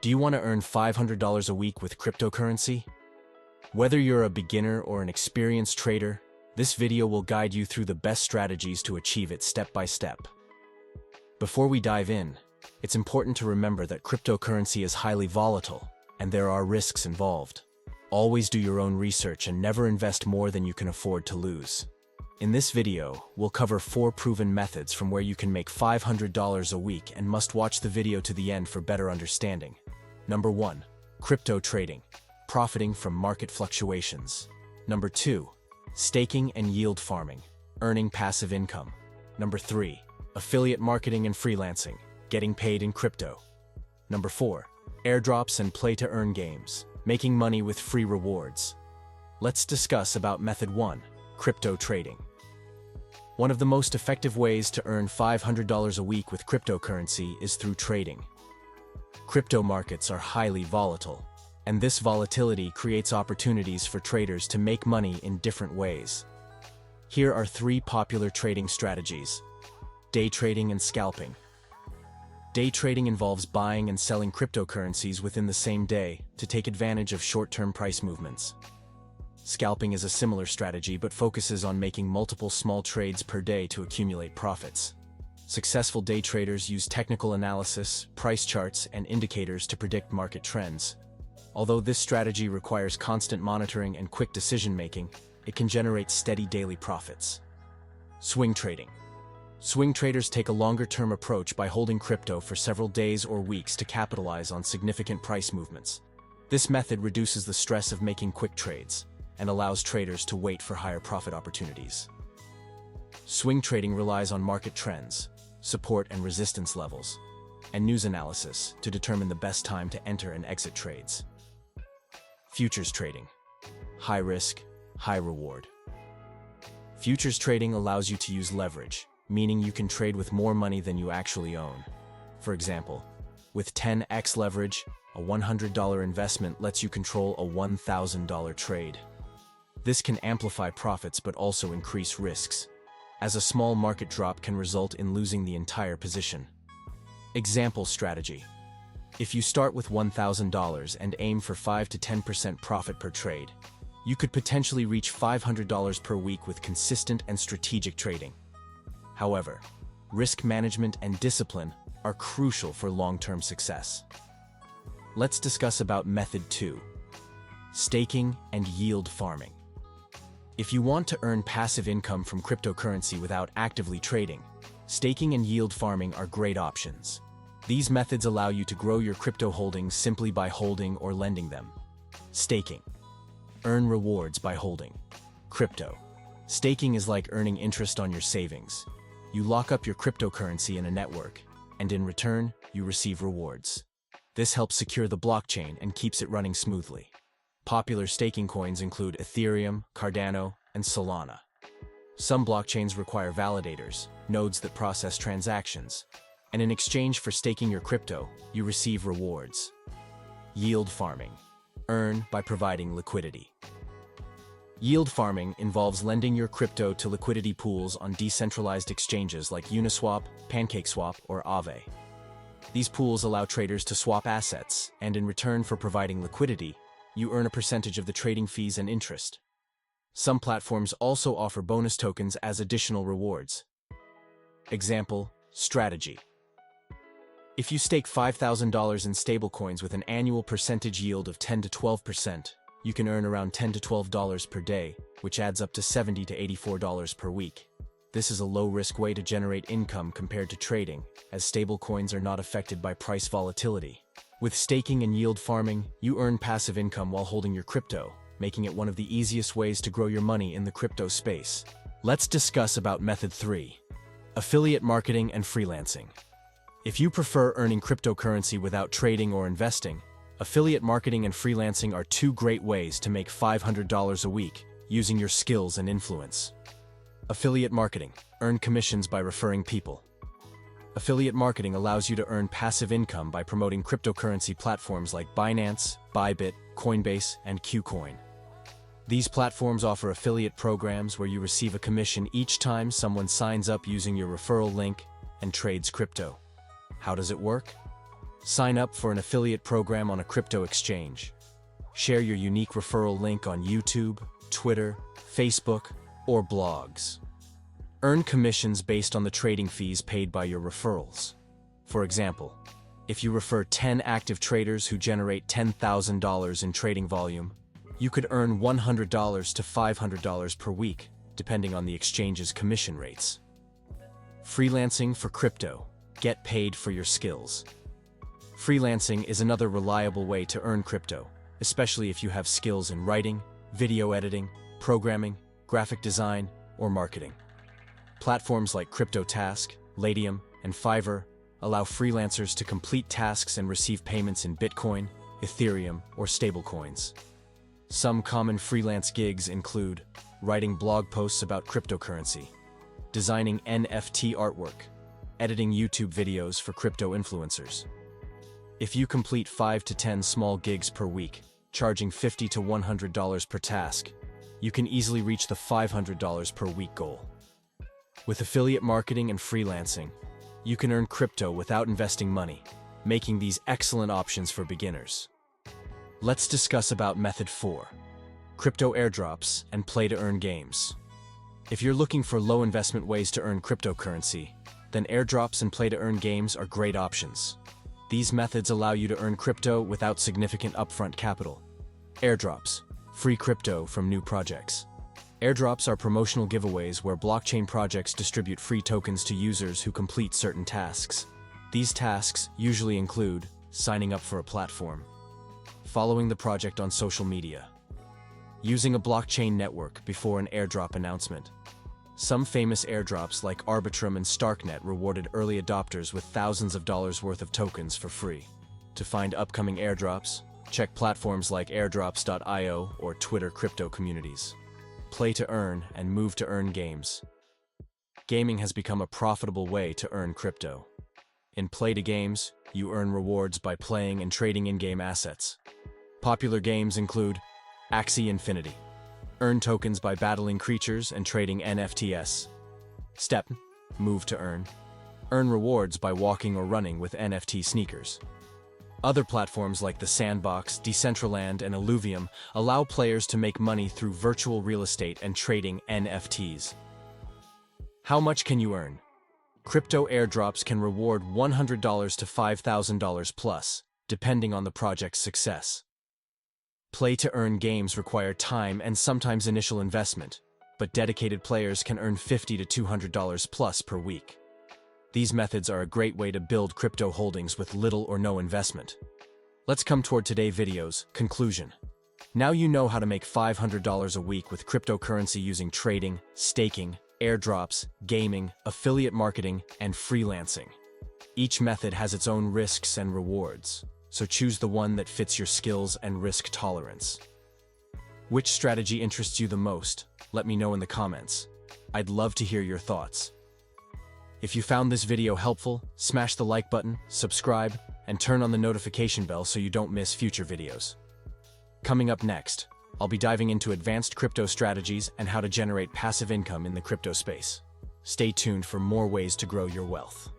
Do you want to earn $500 a week with cryptocurrency? Whether you're a beginner or an experienced trader, this video will guide you through the best strategies to achieve it step by step. Before we dive in, it's important to remember that cryptocurrency is highly volatile, and there are risks involved. Always do your own research and never invest more than you can afford to lose. In this video, we'll cover 4 proven methods from where you can make $500 a week, and must watch the video to the end for better understanding. Number 1. Crypto trading, profiting from market fluctuations. Number 2. Staking and yield farming, earning passive income. Number 3. Affiliate marketing and freelancing, getting paid in crypto. Number 4. Airdrops and play-to-earn games, making money with free rewards. Let's discuss about Method 1, crypto trading. One of the most effective ways to earn $500 a week with cryptocurrency is through trading. Crypto markets are highly volatile, and this volatility creates opportunities for traders to make money in different ways. Here are 3 popular trading strategies: day trading and scalping. Day trading involves buying and selling cryptocurrencies within the same day to take advantage of short-term price movements. Scalping is a similar strategy but focuses on making multiple small trades per day to accumulate profits. Successful day traders use technical analysis, price charts, and indicators to predict market trends. Although this strategy requires constant monitoring and quick decision-making, it can generate steady daily profits. Swing trading. Swing traders take a longer-term approach by holding crypto for several days or weeks to capitalize on significant price movements. This method reduces the stress of making quick trades and allows traders to wait for higher profit opportunities. Swing trading relies on market trends, support and resistance levels, and news analysis to determine the best time to enter and exit trades. Futures trading. High risk, high reward. Futures trading allows you to use leverage, meaning you can trade with more money than you actually own. For example, with 10x leverage, a $100 investment lets you control a $1,000 trade. This can amplify profits but also increase risks, as a small market drop can result in losing the entire position. Example strategy. If you start with $1,000 and aim for 5 to 10% profit per trade, you could potentially reach $500 per week with consistent and strategic trading. However, risk management and discipline are crucial for long-term success. Let's discuss about Method 2, staking and yield farming. If you want to earn passive income from cryptocurrency without actively trading, staking and yield farming are great options. These methods allow you to grow your crypto holdings simply by holding or lending them. Staking. Earn rewards by holding crypto. Staking is like earning interest on your savings. You lock up your cryptocurrency in a network, and in return, you receive rewards. This helps secure the blockchain and keeps it running smoothly. Popular staking coins include Ethereum, Cardano, and Solana. Some blockchains require validators, nodes that process transactions, and in exchange for staking your crypto, you receive rewards. Yield farming. Earn by providing liquidity. Yield farming involves lending your crypto to liquidity pools on decentralized exchanges like Uniswap, PancakeSwap, or Aave. These pools allow traders to swap assets, and in return for providing liquidity, you earn a percentage of the trading fees and interest. Some platforms also offer bonus tokens as additional rewards. Example, strategy. If you stake $5,000 in stablecoins with an annual percentage yield of 10 to 12%, you can earn around $10 to $12 per day, which adds up to $70 to $84 per week. This is a low-risk way to generate income compared to trading, as stablecoins are not affected by price volatility. With staking and yield farming, you earn passive income while holding your crypto, making it one of the easiest ways to grow your money in the crypto space. Let's discuss about Method 3, affiliate marketing and freelancing. If you prefer earning cryptocurrency without trading or investing, affiliate marketing and freelancing are 2 great ways to make $500 a week using your skills and influence. Affiliate marketing. Earn commissions by referring people. Affiliate marketing allows you to earn passive income by promoting cryptocurrency platforms like Binance, Bybit, Coinbase, and KuCoin. These platforms offer affiliate programs where you receive a commission each time someone signs up using your referral link and trades crypto. How does it work? Sign up for an affiliate program on a crypto exchange. Share your unique referral link on YouTube, Twitter, Facebook, or blogs. Earn commissions based on the trading fees paid by your referrals. For example, if you refer 10 active traders who generate $10,000 in trading volume, you could earn $100 to $500 per week, depending on the exchange's commission rates. Freelancing for crypto. Get paid for your skills. Freelancing is another reliable way to earn crypto, especially if you have skills in writing, video editing, programming, graphic design, or marketing. Platforms like CryptoTask, Latium, and Fiverr allow freelancers to complete tasks and receive payments in Bitcoin, Ethereum, or stablecoins. Some common freelance gigs include writing blog posts about cryptocurrency, designing NFT artwork, editing YouTube videos for crypto influencers. If you complete 5 to 10 small gigs per week, charging $50 to $100 per task, you can easily reach the $500 per week goal. With affiliate marketing and freelancing, you can earn crypto without investing money, making these excellent options for beginners. Let's discuss about Method 4, crypto airdrops and play-to-earn games. If you're looking for low-investment ways to earn cryptocurrency, then airdrops and play-to-earn games are great options. These methods allow you to earn crypto without significant upfront capital. Airdrops, free crypto from new projects. Airdrops are promotional giveaways where blockchain projects distribute free tokens to users who complete certain tasks. These tasks usually include signing up for a platform, following the project on social media, using a blockchain network before an airdrop announcement. Some famous airdrops like Arbitrum and Starknet rewarded early adopters with thousands of dollars worth of tokens for free. To find upcoming airdrops, check platforms like airdrops.io or Twitter crypto communities. Play to earn and move to earn games. Gaming has become a profitable way to earn crypto. In play to games, you earn rewards by playing and trading in-game assets. Popular games include Axie Infinity. Earn tokens by battling creatures and trading NFTs. Step, move to earn. Earn rewards by walking or running with NFT sneakers. Other platforms like The Sandbox, Decentraland, and Illuvium allow players to make money through virtual real estate and trading NFTs. How much can you earn? Crypto airdrops can reward $100 to $5,000 plus, depending on the project's success. Play-to-earn games require time and sometimes initial investment, but dedicated players can earn $50 to $200 plus per week. These methods are a great way to build crypto holdings with little or no investment. Let's come toward today's video's conclusion. Now you know how to make $500 a week with cryptocurrency using trading, staking, airdrops, gaming, affiliate marketing, and freelancing. Each method has its own risks and rewards, so choose the one that fits your skills and risk tolerance. Which strategy interests you the most? Let me know in the comments. I'd love to hear your thoughts. If you found this video helpful, smash the like button, subscribe, and turn on the notification bell so you don't miss future videos. Coming up next, I'll be diving into advanced crypto strategies and how to generate passive income in the crypto space. Stay tuned for more ways to grow your wealth.